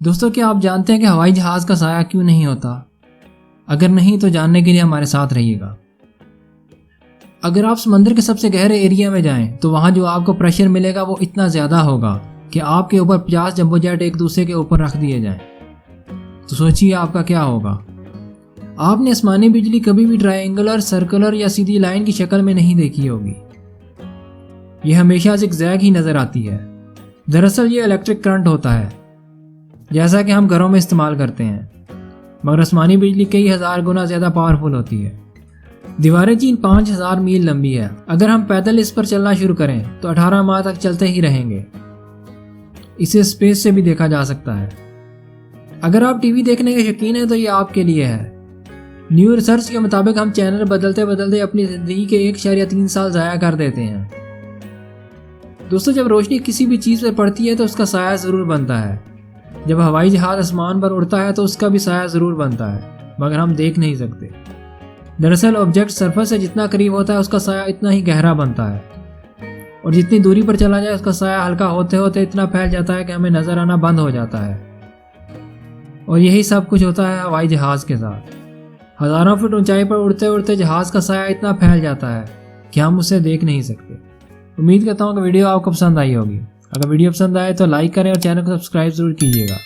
دوستوں کیا آپ جانتے ہیں کہ ہوائی جہاز کا سایہ کیوں نہیں ہوتا؟ اگر نہیں تو جاننے کے لیے ہمارے ساتھ رہیے گا۔ اگر آپ سمندر کے سب سے گہرے ایریا میں جائیں تو وہاں جو آپ کو پریشر ملے گا وہ اتنا زیادہ ہوگا کہ آپ کے اوپر 50 جمبو جیٹ ایک دوسرے کے اوپر رکھ دیے جائیں تو سوچیے آپ کا کیا ہوگا۔ آپ نے آسمانی بجلی کبھی بھی ٹرائنگولر، سرکلر یا سیدھی لائن کی شکل میں نہیں دیکھی ہوگی، یہ ہمیشہ زگ زیگ ہی نظر آتی ہے۔ دراصل یہ الیکٹرک کرنٹ ہوتا ہے جیسا کہ ہم گھروں میں استعمال کرتے ہیں، مگر آسمانی بجلی کئی ہزار گنا زیادہ پاورفل ہوتی ہے۔ دیواریں چین 5000 میل لمبی ہے، اگر ہم پیدل اس پر چلنا شروع کریں تو 18 ماہ تک چلتے ہی رہیں گے۔ اسے اسپیس سے بھی دیکھا جا سکتا ہے۔ اگر آپ ٹی وی دیکھنے کے شوقین ہیں تو یہ آپ کے لیے ہے۔ نیو ریسرچ کے مطابق ہم چینل بدلتے بدلتے اپنی زندگی کے 1.3 سال ضائع کر دیتے ہیں۔ دوستو جب روشنی کسی بھی چیز پر پڑتی ہے تو اس کا سایہ ضرور بنتا ہے۔ جب ہوائی جہاز آسمان پر اڑتا ہے تو اس کا بھی سایہ ضرور بنتا ہے، مگر ہم دیکھ نہیں سکتے۔ دراصل آبجیکٹ سرفس سے جتنا قریب ہوتا ہے اس کا سایہ اتنا ہی گہرا بنتا ہے، اور جتنی دوری پر چلا جائے اس کا سایہ ہلکا ہوتے ہوتے اتنا پھیل جاتا ہے کہ ہمیں نظر آنا بند ہو جاتا ہے۔ اور یہی سب کچھ ہوتا ہے ہوائی جہاز کے ساتھ۔ ہزاروں فٹ اونچائی پر اڑتے اڑتے جہاز کا سایہ اتنا پھیل جاتا ہے کہ ہم اسے دیکھ نہیں سکتے۔ امید کرتا ہوں کہ ویڈیو آپ کو پسند آئی ہوگی۔ اگر ویڈیو پسند آئے تو لائک کریں اور چینل کو سبسکرائب ضرور کیجیے گا۔